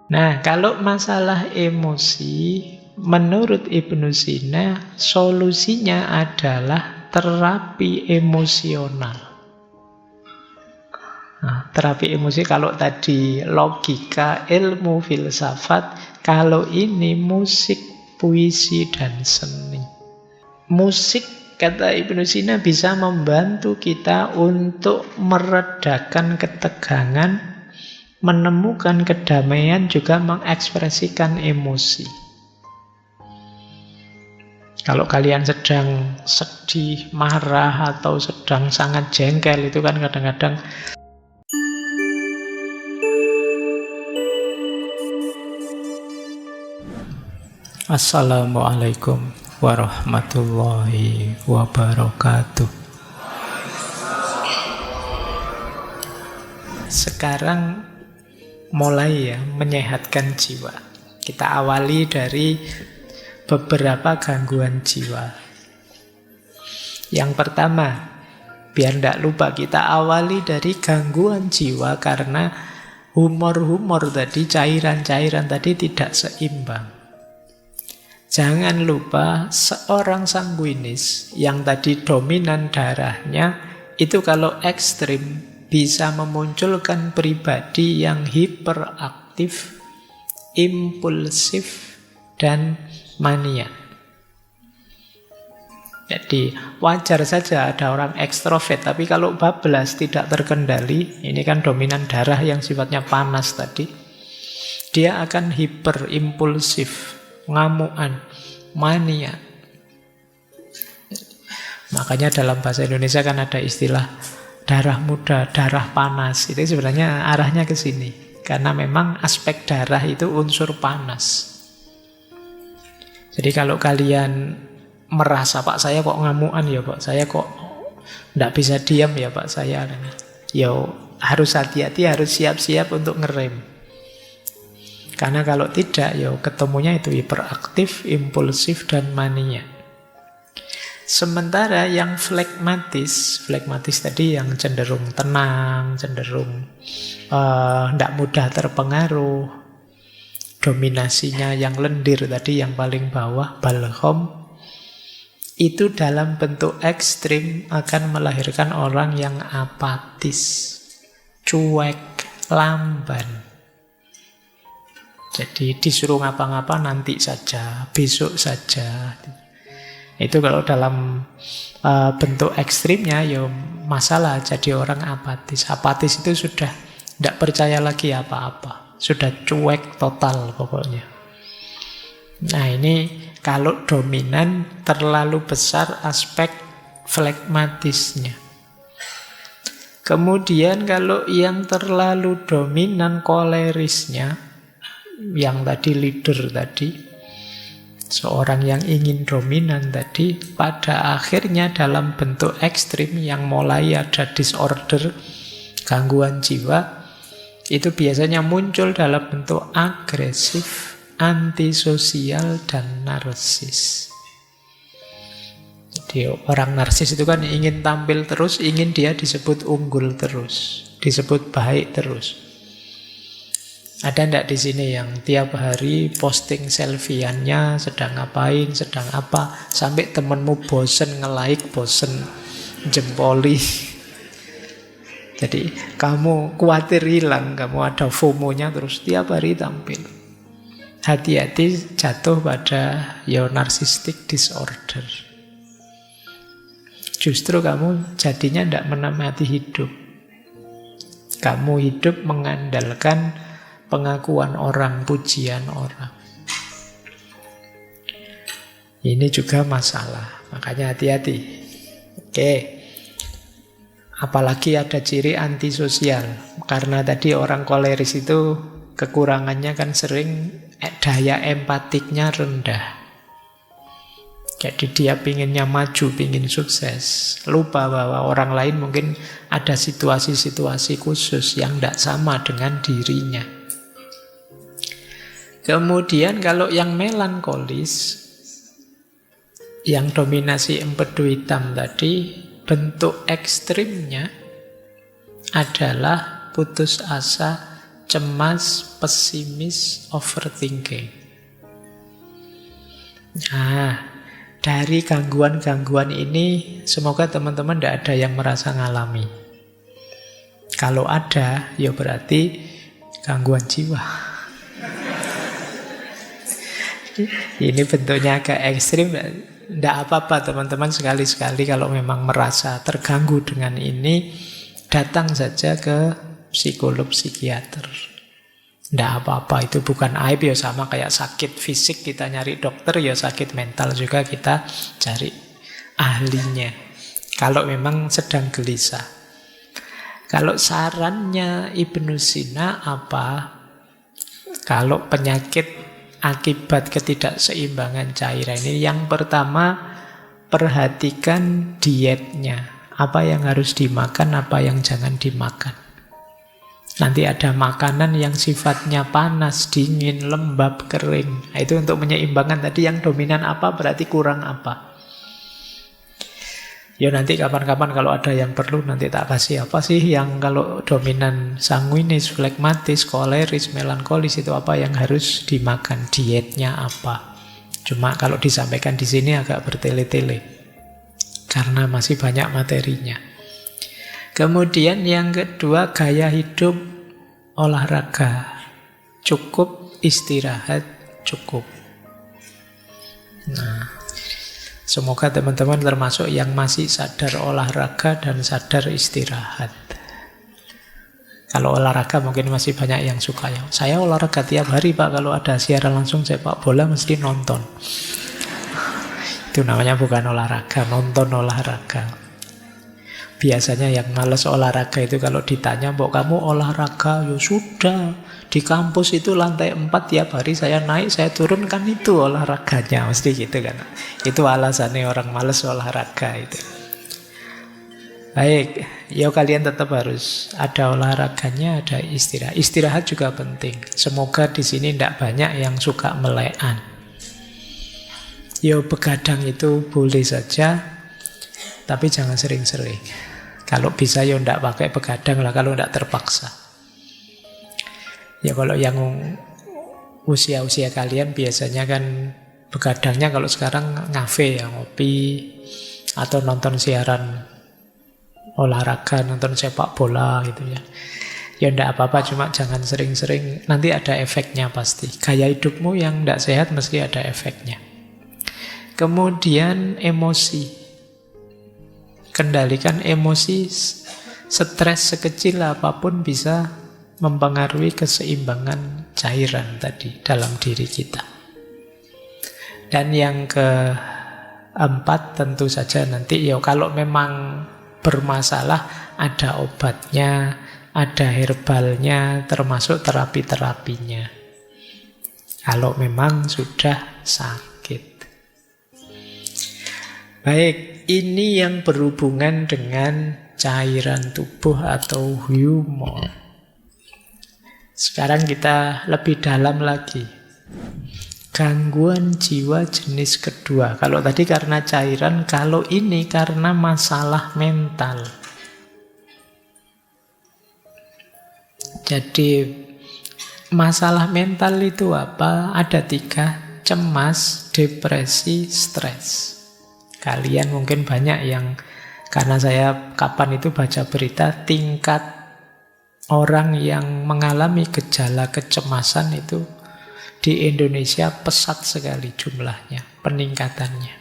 Nah, kalau masalah emosi, menurut Ibnu Sina, solusinya adalah terapi emosional. Nah, terapi emosi kalau tadi logika, ilmu, filsafat, kalau ini musik, puisi, dan seni. Musik, kata Ibnu Sina, bisa membantu kita untuk meredakan ketegangan, menemukan kedamaian, juga mengekspresikan emosi. Kalau kalian sedang sedih, marah, atau sedang sangat jengkel, itu kan kadang-kadang Assalamualaikum warahmatullahi wabarakatuh. Sekarang mulai ya menyehatkan jiwa. Kita awali dari beberapa gangguan jiwa. Yang pertama, biar tidak lupa, kita awali dari gangguan jiwa karena humor-humor tadi, cairan-cairan tadi tidak seimbang. Jangan lupa seorang sanguinis yang tadi dominan darahnya itu kalau ekstrim bisa memunculkan pribadi yang hiperaktif, impulsif, dan mania. Jadi wajar saja ada orang ekstrovert, tapi kalau bablas tidak terkendali, ini kan dominan darah yang sifatnya panas tadi, dia akan hiperimpulsif, ngamuan, mania. Makanya dalam bahasa Indonesia kan ada istilah darah muda, darah panas. Itu sebenarnya arahnya ke sini. Karena memang aspek darah itu unsur panas. Jadi kalau kalian merasa, Pak saya kok ngamuan ya Pak, saya kok tidak bisa diam ya Pak saya, ya harus hati-hati, harus siap-siap untuk ngerem. Karena kalau tidak, ya ketemunya itu hiperaktif, impulsif, dan mania. Sementara yang flegmatis tadi yang cenderung tenang, cenderung tidak mudah terpengaruh, dominasinya yang lendir tadi, yang paling bawah, balhom, itu dalam bentuk ekstrim akan melahirkan orang yang apatis, cuek, lamban. Jadi disuruh ngapa-ngapa nanti saja, besok saja. Itu kalau dalam bentuk ekstrimnya ya masalah, jadi orang apatis. Apatis itu sudah tidak percaya lagi apa-apa, sudah cuek total pokoknya. Nah ini kalau dominan terlalu besar aspek flegmatisnya. Kemudian kalau yang terlalu dominan kolerisnya, yang tadi leader tadi, seorang yang ingin dominan tadi, pada akhirnya dalam bentuk ekstrim yang mulai ada disorder, gangguan jiwa, itu biasanya muncul dalam bentuk agresif, antisosial, dan narsis. Jadi orang narsis itu kan ingin tampil terus, ingin dia disebut unggul terus, disebut baik terus. Ada ndak di sini yang tiap hari posting selfie-annya sedang ngapain, sedang apa, sampai temenmu bosen nge-like, bosen jempoli. Jadi kamu khawatir hilang, kamu ada FOMO-nya terus tiap hari tampil. Hati-hati jatuh pada narcissistic disorder. Justru kamu jadinya ndak menikmati hidup. Kamu hidup mengandalkan pengakuan orang, pujian orang. Ini juga masalah, makanya hati-hati. Oke. Apalagi ada ciri antisosial. Karena tadi orang koleris itu kekurangannya kan sering daya empatiknya rendah. Jadi dia pinginnya maju, pingin sukses. Lupa bahwa orang lain mungkin ada situasi-situasi khusus yang tidak sama dengan dirinya. Kemudian kalau yang melankolis, yang dominasi empedu hitam tadi, bentuk ekstrimnya adalah putus asa, cemas, pesimis, overthinking. Nah, dari gangguan-gangguan ini semoga teman-teman tidak ada yang merasa ngalami. Kalau ada, ya berarti gangguan jiwa. Ini bentuknya agak ekstrim. Tidak apa-apa teman-teman, sekali-sekali kalau memang merasa terganggu dengan ini, datang saja ke psikolog, psikiater. Tidak apa-apa, itu bukan aib. Ya sama kayak sakit fisik kita nyari dokter, ya sakit mental juga kita cari ahlinya. Kalau memang sedang gelisah. Kalau sarannya Ibnu Sina apa? Kalau penyakit akibat ketidakseimbangan cairan ini, yang pertama perhatikan dietnya. Apa yang harus dimakan, apa yang jangan dimakan. Nanti ada makanan yang sifatnya panas, dingin, lembab, kering. Nah, itu untuk menyeimbangkan tadi yang dominan apa, berarti kurang apa. Ya nanti kapan-kapan kalau ada yang perlu nanti tak kasih apa sih yang kalau dominan sanguinis, flegmatis, koleris, melankolis itu apa yang harus dimakan, dietnya apa. Cuma kalau disampaikan di sini agak bertele-tele karena masih banyak materinya. Kemudian yang kedua, gaya hidup, olahraga cukup, istirahat cukup. Nah, semoga teman-teman termasuk yang masih sadar olahraga dan sadar istirahat. Kalau olahraga mungkin masih banyak yang suka ya. Saya olahraga tiap hari Pak, kalau ada siaran langsung sepak bola mesti nonton. Itu namanya bukan olahraga, nonton olahraga. Biasanya yang males olahraga itu kalau ditanya, "Mbok kamu olahraga?" Ya sudah, di kampus itu lantai 4 tiap hari saya naik, saya turun, kan itu olahraganya. Mesti gitu kan. Itu alasannya orang males olahraga itu. Baik, ya kalian tetap harus ada olahraganya, ada istirahat. Istirahat juga penting. Semoga di sini tidak banyak yang suka melekan. Ya begadang itu boleh saja, tapi jangan sering-sering. Kalau bisa ya tidak pakai begadang lah, kalau tidak terpaksa. Ya kalau yang usia-usia kalian biasanya kan begadangnya kalau sekarang ngafe ya, ngopi, atau nonton siaran olahraga, nonton sepak bola gitu ya. Ya tidak apa-apa, cuma jangan sering-sering, nanti ada efeknya pasti. Gaya hidupmu yang tidak sehat mesti ada efeknya. Kemudian emosi. Kendalikan emosi, stres sekecil apapun bisa mempengaruhi keseimbangan cairan tadi dalam diri kita. Dan yang keempat tentu saja nanti ya kalau memang bermasalah ada obatnya, ada herbalnya, termasuk terapi-terapinya. Kalau memang sudah sakit. Baik, ini yang berhubungan dengan cairan tubuh atau humor. Sekarang kita lebih dalam lagi. Gangguan jiwa jenis kedua. Kalau tadi karena cairan, kalau ini karena masalah mental. Jadi masalah mental itu apa? Ada 3, cemas, depresi, stres. Kalian mungkin banyak yang, karena saya kapan itu baca berita, tingkat orang yang mengalami gejala kecemasan itu di Indonesia pesat sekali jumlahnya, peningkatannya.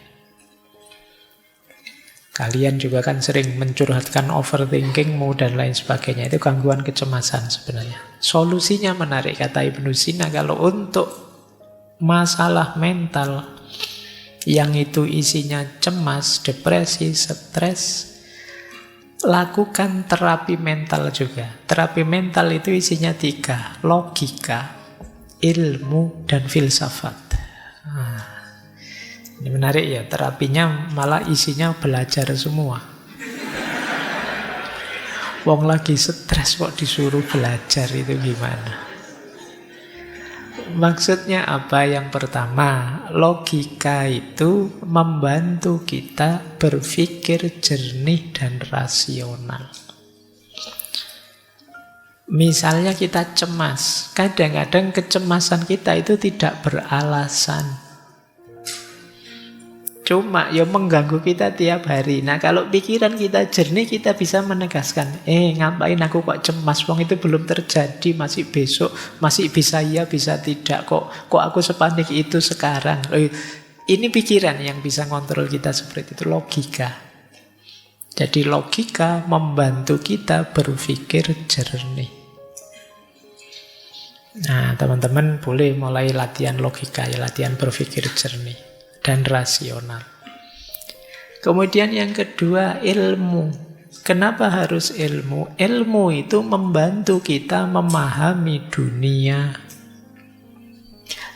Kalian juga kan sering mencurhatkan overthinkingmu dan lain sebagainya. Itu gangguan kecemasan sebenarnya. Solusinya menarik, kata Ibnu Sina, kalau untuk masalah mental yang itu isinya cemas, depresi, stres, lakukan terapi mental juga. Terapi mental itu isinya 3, logika, ilmu, dan filsafat. Ini menarik ya, terapinya malah isinya belajar semua. Wong lagi stres kok disuruh belajar, itu gimana? Maksudnya apa? Yang pertama, logika itu membantu kita berpikir jernih dan rasional. Misalnya kita cemas, kadang-kadang kecemasan kita itu tidak beralasan. Cuma ya mengganggu kita tiap hari. Nah kalau pikiran kita jernih, kita bisa menegaskan, ngapain aku kok cemas, wong itu belum terjadi, masih besok, masih bisa iya, bisa tidak, kok aku sepanik itu sekarang. Ini pikiran yang bisa ngontrol kita seperti itu, logika. Jadi logika membantu kita berpikir jernih. Nah teman-teman boleh mulai latihan logika, ya latihan berpikir jernih dan rasional. Kemudian yang kedua, ilmu. Kenapa harus ilmu? Ilmu itu membantu kita memahami dunia.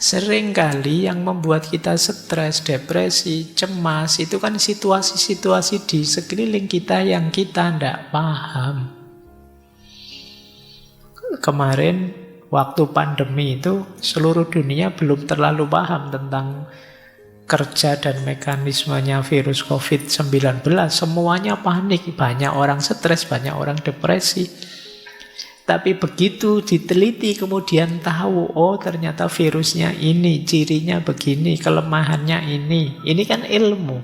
Seringkali yang membuat kita stres, depresi, cemas, itu kan situasi-situasi di sekeliling kita yang kita tidak paham. Kemarin waktu pandemi itu seluruh dunia belum terlalu paham tentang kerja dan mekanismenya virus COVID-19. Semuanya panik, banyak orang stres, banyak orang depresi. Tapi begitu diteliti kemudian tahu, oh ternyata virusnya ini, cirinya begini, kelemahannya ini. Ini kan ilmu.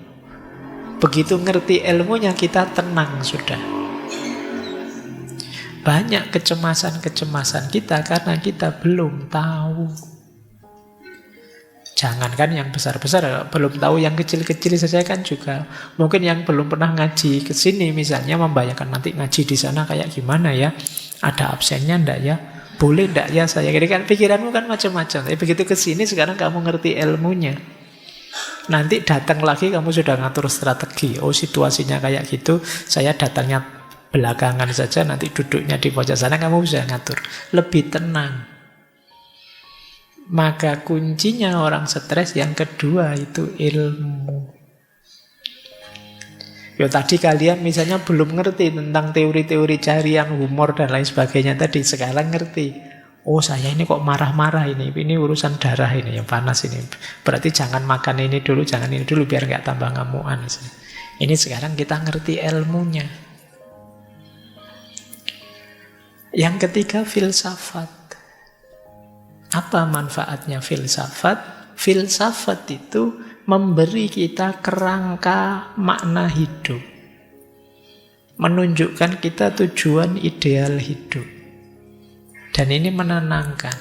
Begitu ngerti ilmunya kita tenang sudah. Banyak kecemasan-kecemasan kita karena kita belum tahu. Jangankan yang besar-besar, belum tahu yang kecil-kecil saja kan juga. Mungkin yang belum pernah ngaji ke sini misalnya membayangkan nanti ngaji di sana kayak gimana ya? Ada absennya enggak ya? Boleh enggak ya saya? Jadi kan pikiranmu kan macam-macam. Tapi begitu ke sini sekarang kamu ngerti ilmunya. Nanti datang lagi kamu sudah ngatur strategi. Oh situasinya kayak gitu, saya datangnya belakangan saja, nanti duduknya di pojok sana, kamu bisa ngatur. Lebih tenang. Maka kuncinya orang stres yang kedua itu ilmu. Ya tadi kalian misalnya belum ngerti tentang teori-teori carian humor dan lain sebagainya tadi, sekarang ngerti. Oh saya ini kok marah-marah ini urusan darah ini yang panas ini. Berarti jangan makan ini dulu, jangan ini dulu biar nggak tambah ngamuan. Ini sekarang kita ngerti ilmunya. Yang ketiga filsafat. Apa manfaatnya filsafat? Filsafat itu memberi kita kerangka makna hidup. Menunjukkan kita tujuan ideal hidup. Dan ini menenangkan.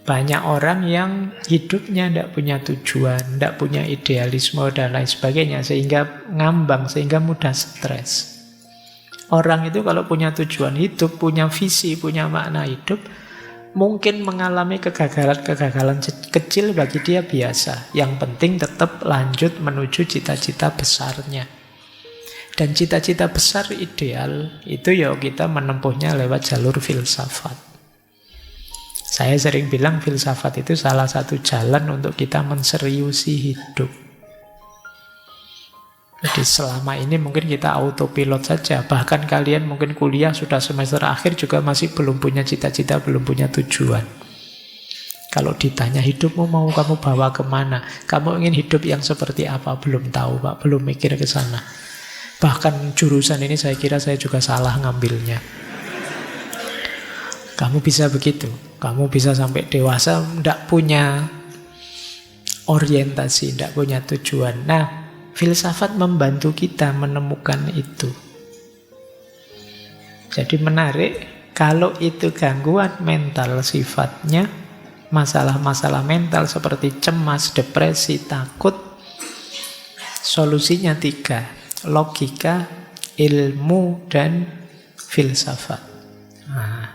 Banyak orang yang hidupnya tidak punya tujuan, tidak punya idealisme dan lain sebagainya, sehingga ngambang, sehingga mudah stres. Orang itu kalau punya tujuan hidup, punya visi, punya makna hidup, mungkin mengalami kegagalan-kegagalan kecil bagi dia biasa. Yang penting tetap lanjut menuju cita-cita besarnya. Dan cita-cita besar ideal itu ya kita menempuhnya lewat jalur filsafat. Saya sering bilang filsafat itu salah satu jalan untuk kita menseriusi hidup. Jadi selama ini mungkin kita autopilot saja. Bahkan kalian mungkin kuliah sudah semester akhir juga masih belum punya cita-cita, belum punya tujuan. Kalau ditanya hidupmu mau kamu bawa kemana? Kamu ingin hidup yang seperti apa? Belum tahu Pak, belum mikir ke sana. Bahkan jurusan ini saya kira saya juga salah ngambilnya. Kamu bisa begitu. Kamu bisa sampai dewasa tidak punya orientasi, tidak punya tujuan. Nah, filsafat membantu kita menemukan itu. Jadi menarik, kalau itu gangguan mental sifatnya, masalah-masalah mental seperti cemas, depresi, takut, solusinya 3. Logika, ilmu, dan filsafat. Nah,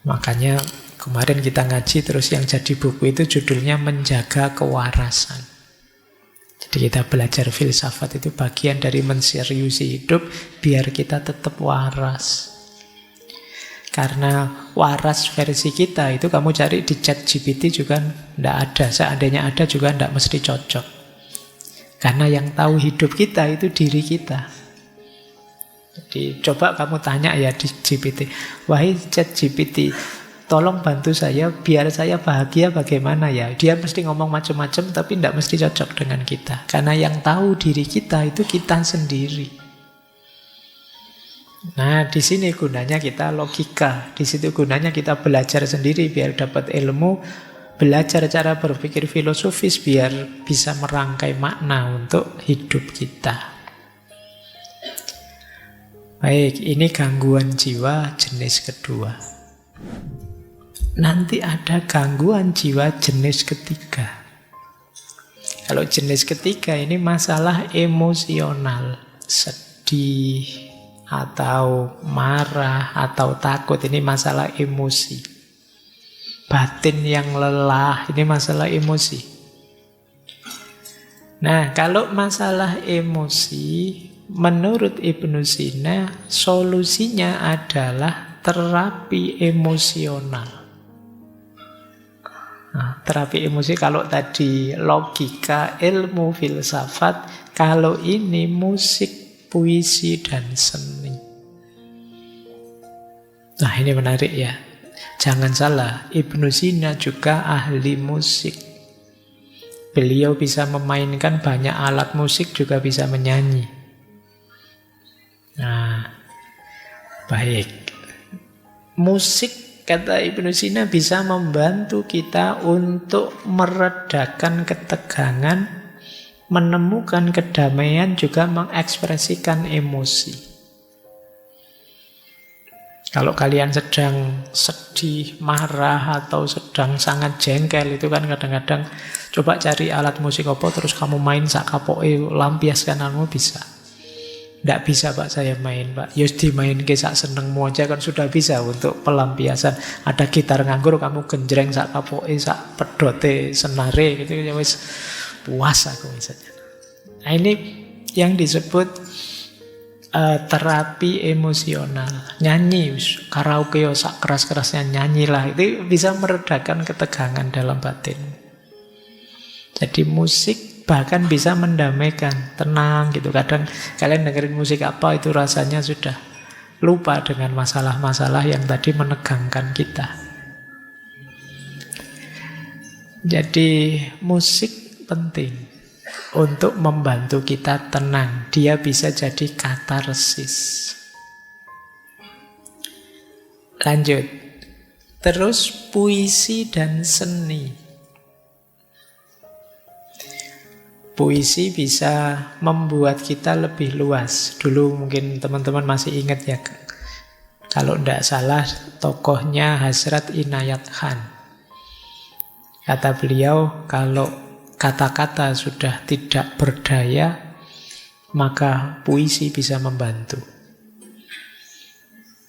makanya kemarin kita ngaji terus yang jadi buku itu judulnya Menjaga Kewarasan. Jadi kita belajar filsafat itu bagian dari menseriusi hidup biar kita tetap waras. Karena waras versi kita itu kamu cari di ChatGPT juga tidak ada. Seandainya ada juga tidak mesti cocok. Karena yang tahu hidup kita itu diri kita. Jadi coba kamu tanya ya di GPT, wahai ChatGPT, tolong bantu saya biar saya bahagia bagaimana ya. Dia mesti ngomong macam-macam tapi tidak mesti cocok dengan kita. Karena yang tahu diri kita itu kita sendiri. Nah, di sini gunanya kita logika. Di situ gunanya kita belajar sendiri biar dapat ilmu, belajar cara berpikir filosofis biar bisa merangkai makna untuk hidup kita. Baik, ini gangguan jiwa jenis kedua. Nanti ada gangguan jiwa jenis ketiga. Kalau jenis ketiga ini masalah emosional, sedih, atau marah, atau takut. Ini masalah emosi. Batin yang lelah, ini masalah emosi. Nah, kalau masalah emosi, menurut Ibnu Sina, solusinya adalah terapi emosional. Nah, terapi emosi kalau tadi logika, ilmu, filsafat, kalau ini musik, puisi, dan seni. Nah, ini menarik ya. Jangan salah, Ibnu Sina juga ahli musik. Beliau bisa memainkan banyak alat musik, juga bisa menyanyi. Nah, baik. Musik, kata Ibnu Sina, bisa membantu kita untuk meredakan ketegangan, menemukan kedamaian, juga mengekspresikan emosi. Kalau kalian sedang sedih, marah, atau sedang sangat jengkel, itu kan kadang-kadang coba cari alat musik apa, terus kamu main sak kapoke, lampiaskan kamu bisa. Tidak bisa Pak saya main Pak, yus dimain ke sak senengmu aja kan sudah bisa untuk pelampiasan. Ada gitar nganggur, kamu genjreng sak kapoke, sak pedote, senare, gitu ya wis puas aku misalnya. Nah ini yang disebut terapi emosional. Nyanyi, karaoke sak keras-kerasnya nyanyilah, itu bisa meredakan ketegangan dalam batin. Jadi musik bahkan bisa mendamaikan, tenang gitu. Kadang kalian dengerin musik apa itu rasanya sudah lupa dengan masalah-masalah yang tadi menegangkan kita. Jadi musik penting untuk membantu kita tenang. Dia bisa jadi katarsis. Lanjut. Terus puisi dan seni. Puisi bisa membuat kita lebih luas. Dulu mungkin teman-teman masih ingat ya, kalau tidak salah tokohnya Hasrat Inayat Khan. Kata beliau, kalau kata-kata sudah tidak berdaya, maka puisi bisa membantu.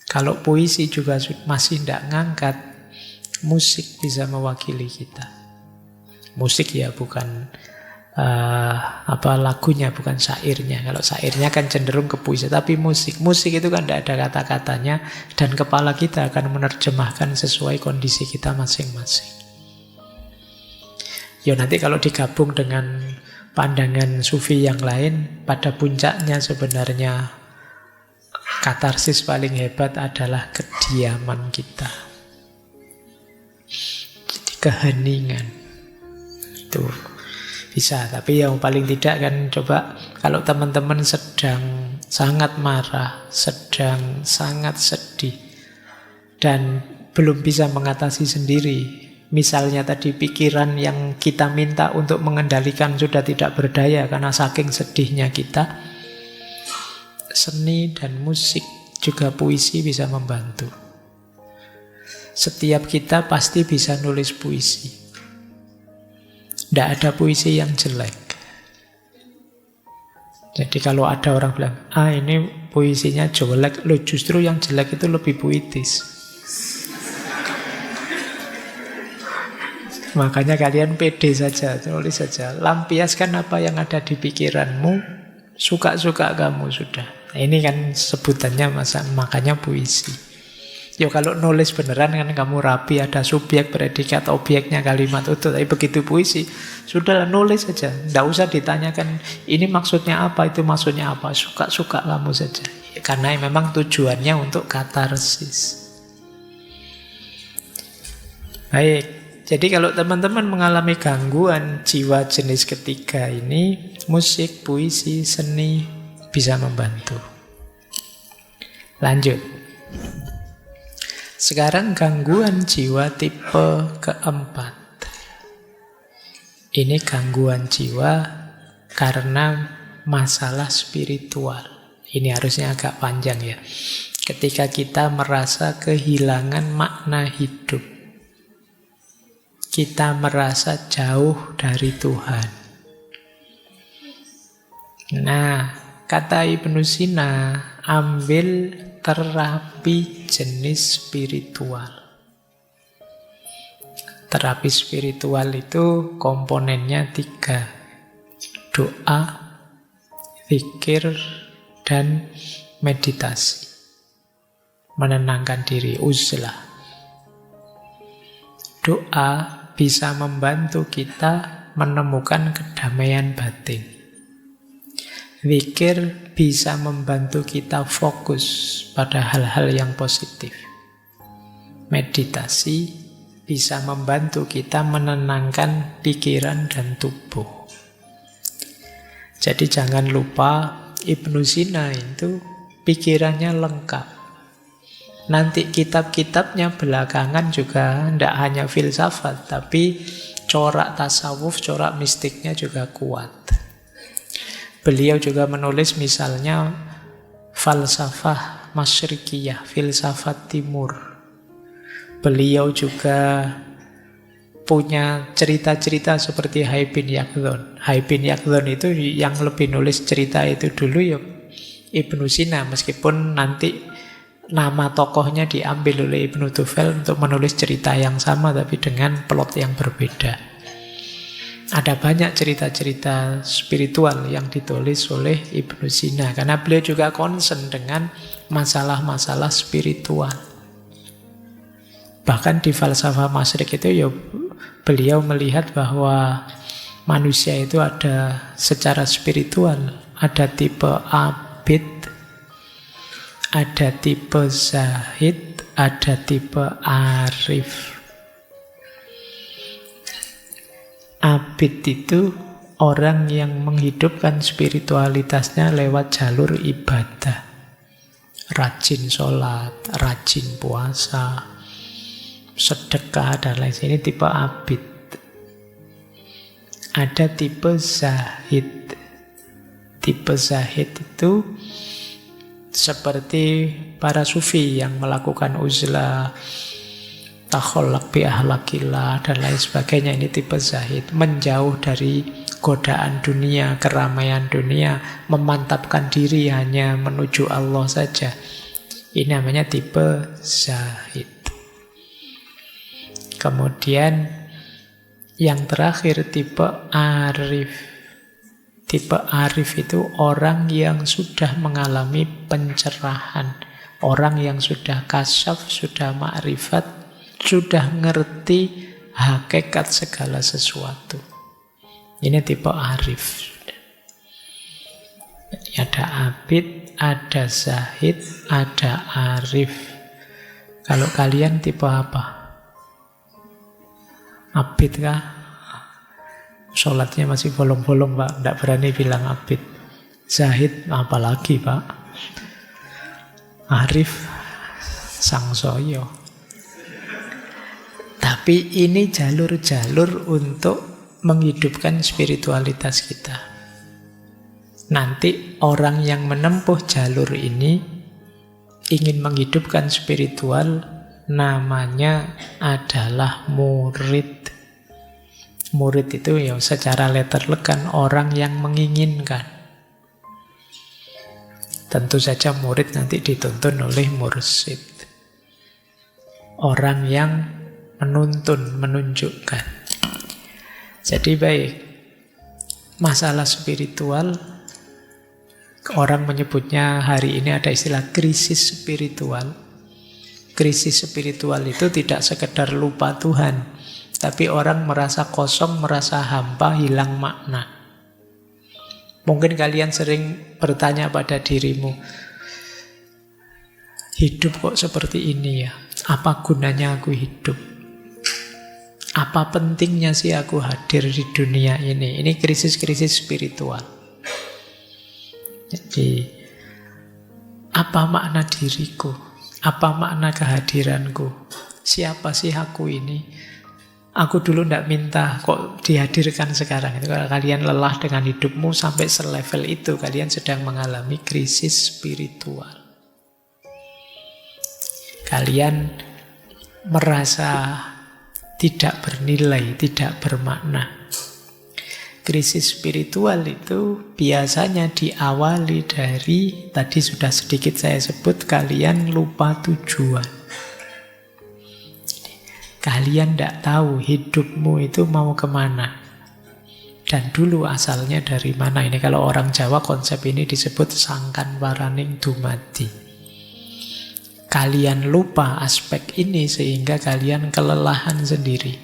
Kalau puisi juga masih tidak ngangkat, musik bisa mewakili kita. Musik ya bukan lagunya, bukan syairnya. Kalau syairnya kan cenderung ke puisi, tapi musik itu kan tidak ada kata-katanya, dan kepala kita akan menerjemahkan sesuai kondisi kita masing-masing. Ya nanti kalau digabung dengan pandangan sufi yang lain, pada puncaknya sebenarnya katarsis paling hebat adalah kediaman kita. Jadi keheningan itu bisa, tapi yang paling tidak kan coba kalau teman-teman sedang sangat marah, sedang sangat sedih, dan belum bisa mengatasi sendiri. Misalnya tadi pikiran yang kita minta untuk mengendalikan sudah tidak berdaya karena saking sedihnya kita. Seni dan musik, juga puisi bisa membantu. Setiap kita pasti bisa nulis puisi. Tidak ada puisi yang jelek. Jadi kalau ada orang bilang, ini puisinya jelek, loh justru yang jelek itu lebih puitis. Makanya kalian pede saja, tulis saja. Lampiaskan apa yang ada di pikiranmu, suka-suka kamu sudah. Nah, ini kan sebutannya makanya puisi. Ya kalau nulis beneran kan kamu rapi, ada subjek, predikat, objeknya, kalimat utuh. Tapi begitu puisi, sudahlah nulis saja. Tidak usah ditanyakan, ini maksudnya apa, itu maksudnya apa. Suka-suka kamu saja. Ya, karena memang tujuannya untuk katarsis. Baik. Jadi kalau teman-teman mengalami gangguan jiwa jenis ketiga ini, musik, puisi, seni bisa membantu. Lanjut. Sekarang gangguan jiwa tipe keempat. Ini gangguan jiwa karena masalah spiritual. Ini harusnya agak panjang ya. Ketika kita merasa kehilangan makna hidup. Kita merasa jauh dari Tuhan. Nah, kata Ibnu Sina, ambil terapi jenis spiritual. Terapi spiritual itu komponennya 3. Doa, zikir, dan meditasi. Menenangkan diri, uzlah. Doa bisa membantu kita menemukan kedamaian batin. Zikir bisa membantu kita fokus pada hal-hal yang positif. Meditasi bisa membantu kita menenangkan pikiran dan tubuh. Jadi jangan lupa Ibnu Sina itu pikirannya lengkap. Nanti kitab-kitabnya belakangan juga tidak hanya filsafat, tapi corak tasawuf, corak mistiknya juga kuat. Beliau juga menulis misalnya falsafah masyrikiyah, filsafat timur. Beliau juga punya cerita-cerita seperti Hai bin Yaqdhan. Hai bin Yaqdhan itu yang lebih nulis cerita itu dulu ya Ibnu Sina, meskipun nanti nama tokohnya diambil oleh Ibnu Tufel untuk menulis cerita yang sama tapi dengan plot yang berbeda. Ada banyak cerita-cerita spiritual yang ditulis oleh Ibnu Sina karena beliau juga concern dengan masalah-masalah spiritual. Bahkan di falsafah masyrik itu ya beliau melihat bahwa manusia itu ada secara spiritual, ada tipe abid, ada tipe zahid, ada tipe arif. Abid itu orang yang menghidupkan spiritualitasnya lewat jalur ibadah. Rajin sholat, rajin puasa, sedekah dan lain sebagainya. Ini tipe abid. Ada tipe zahid. Tipe zahid itu seperti para sufi yang melakukan uzlah, takhollak bi ahlakillah dan lain sebagainya. Ini tipe zahid, menjauh dari godaan dunia, keramaian dunia, memantapkan diri hanya menuju Allah saja. Ini namanya tipe zahid. Kemudian yang terakhir tipe arif. Tipe arif itu orang yang sudah mengalami pencerahan. Orang yang sudah kasyaf, sudah ma'rifat, sudah ngerti hakikat segala sesuatu. Ini tipe arif. Ada abid, ada zahid, ada arif. Kalau kalian tipe apa? Abid kah? Sholatnya masih bolong-bolong Pak, tidak berani bilang abid. Zahid apalagi Pak. Arif sangsoyo. Tapi ini jalur-jalur untuk menghidupkan spiritualitas kita. Nanti orang yang menempuh jalur ini ingin menghidupkan spiritual, namanya adalah murid. Murid itu ya secara letterlek kan orang yang menginginkan. Tentu saja murid nanti dituntun oleh mursyid. Orang yang menuntun, menunjukkan. Jadi baik, masalah spiritual, orang menyebutnya hari ini ada istilah krisis spiritual. Krisis spiritual itu tidak sekedar lupa Tuhan, tapi orang merasa kosong, merasa hampa, hilang makna. Mungkin kalian sering bertanya pada dirimu, hidup kok seperti ini ya? Apa gunanya aku hidup? Apa pentingnya sih aku hadir di dunia ini? Ini krisis-krisis spiritual. Jadi Apa makna diriku? Apa makna kehadiranku? Siapa sih aku ini? Aku dulu tidak minta kok dihadirkan sekarang. Itu kalau kalian lelah dengan hidupmu sampai selevel itu, kalian sedang mengalami krisis spiritual. Kalian merasa tidak bernilai, tidak bermakna. Krisis spiritual itu biasanya diawali dari, tadi sudah sedikit saya sebut, kalian lupa tujuan. Kalian tidak tahu hidupmu itu mau kemana. Dan dulu asalnya dari mana. Ini kalau orang Jawa konsep ini disebut sangkan paraning dumadi. Kalian lupa aspek ini sehingga kalian kelelahan sendiri.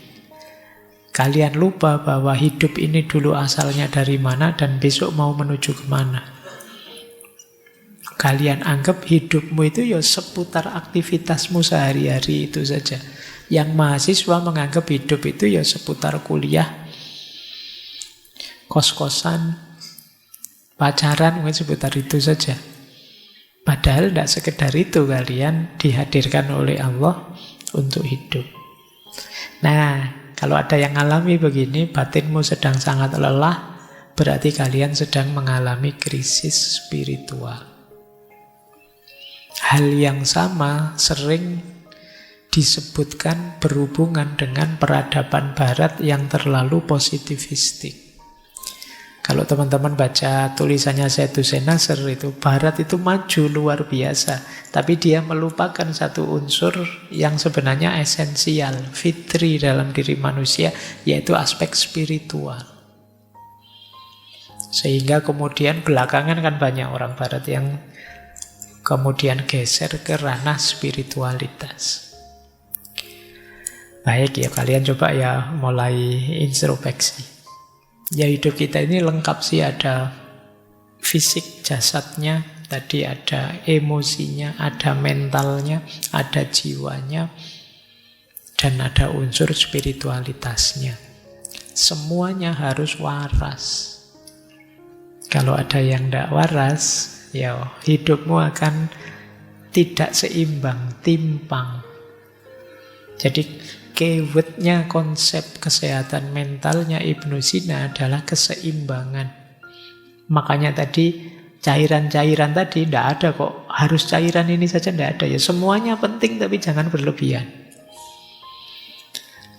Kalian lupa bahwa hidup ini dulu asalnya dari mana dan besok mau menuju kemana. Kalian anggap hidupmu itu ya seputar aktivitasmu sehari-hari itu saja. Yang mahasiswa menganggap hidup itu ya seputar kuliah, kos-kosan, pacaran, mungkin seputar itu saja. Padahal tidak sekedar itu, kalian dihadirkan oleh Allah untuk hidup. Nah, kalau ada yang alami begini, batinmu sedang sangat lelah, berarti kalian sedang mengalami krisis spiritual. Hal yang sama sering disebutkan berhubungan dengan peradaban barat yang terlalu positivistik. Kalau teman-teman baca tulisannya Sayyidus Nasr itu, barat itu maju luar biasa, tapi dia melupakan satu unsur yang sebenarnya esensial, fitri dalam diri manusia, yaitu aspek spiritual. Sehingga kemudian belakangan kan banyak orang barat yang kemudian geser ke ranah spiritualitas. Baik ya, kalian coba ya mulai introspeksi. Ya hidup kita ini lengkap sih, ada fisik jasadnya, tadi ada emosinya, ada mentalnya, ada jiwanya, dan ada unsur spiritualitasnya. Semuanya harus waras. Kalau ada yang tidak waras, ya hidupmu akan tidak seimbang, timpang. Jadi keywordnya konsep kesehatan mentalnya Ibnu Sina adalah keseimbangan. Makanya tadi cairan-cairan tadi tidak ada kok, harus cairan ini saja, tidak ada. Ya semuanya penting tapi jangan berlebihan.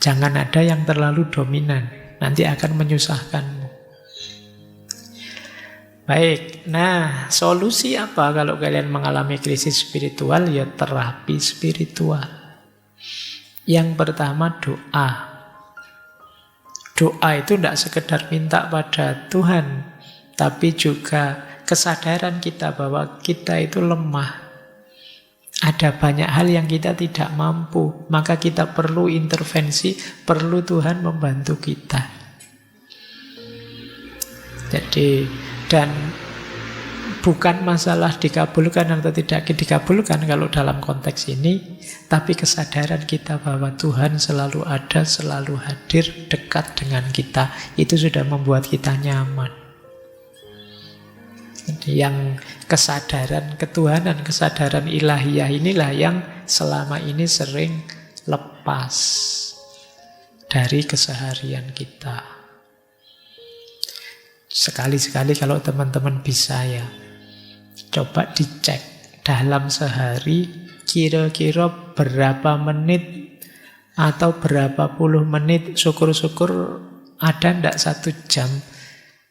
Jangan ada yang terlalu dominan, nanti akan menyusahkanmu. Baik, nah solusi apa kalau kalian mengalami krisis spiritual? Ya terapi spiritual. Yang pertama doa. Doa itu tidak sekedar minta pada Tuhan, tapi juga kesadaran kita bahwa kita itu lemah. Ada banyak hal yang kita tidak mampu, maka kita perlu intervensi, perlu Tuhan membantu kita. Jadi, dan bukan masalah dikabulkan atau tidak dikabulkan kalau dalam konteks ini, tapi kesadaran kita bahwa Tuhan selalu ada, selalu hadir, dekat dengan kita, itu sudah membuat kita nyaman. Jadi yang kesadaran ketuhanan, kesadaran ilahiyah inilah yang selama ini sering lepas dari keseharian kita. Sekali-sekali kalau teman-teman bisa ya, coba dicek dalam sehari kira-kira berapa menit atau berapa puluh menit, syukur-syukur ada ndak 1 jam,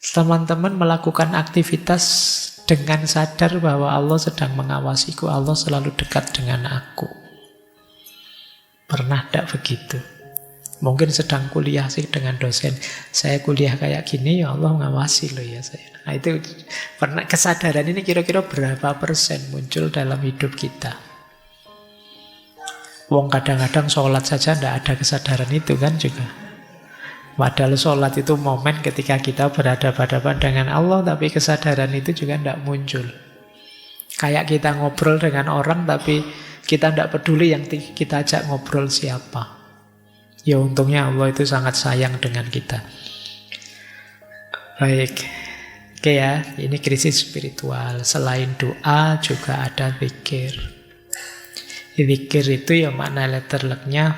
teman-teman melakukan aktivitas dengan sadar bahwa Allah sedang mengawasiku, Allah selalu dekat dengan aku. Pernah ndak begitu? Mungkin sedang kuliah sih dengan dosen, saya kuliah kayak gini, ya Allah mengawasi loh ya saya. Nah itu pernah, kesadaran ini kira-kira berapa persen muncul dalam hidup kita? Wong kadang-kadang sholat saja tidak ada kesadaran itu kan juga. Padahal sholat itu momen ketika kita berhadapan-hadapan dengan Allah, tapi kesadaran itu juga tidak muncul. Kayak kita ngobrol dengan orang, tapi kita tidak peduli yang kita ajak ngobrol siapa. Ya untungnya Allah itu sangat sayang dengan kita. Baik, Oke ya, ini krisis spiritual. Selain doa juga ada zikir. Zikir itu ya makna letterleknya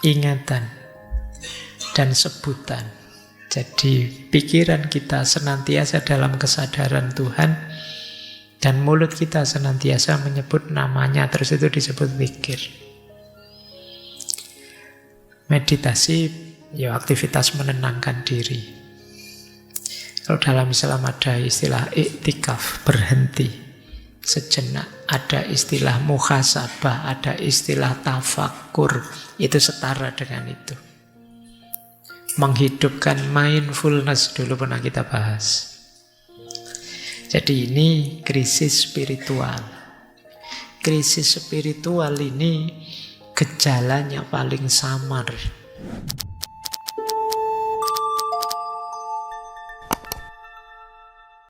ingatan dan sebutan. Jadi pikiran kita senantiasa dalam kesadaran Tuhan dan mulut kita senantiasa menyebut namanya, terus itu disebut zikir. Meditasi ya aktivitas menenangkan diri. Kalau dalam Islam ada istilah iktikaf, berhenti sejenak. Ada istilah muhasabah, ada istilah tafakur. Itu setara dengan itu. Menghidupkan mindfulness dulu pernah kita bahas. Jadi ini krisis spiritual. Krisis spiritual ini gejalanya paling samar.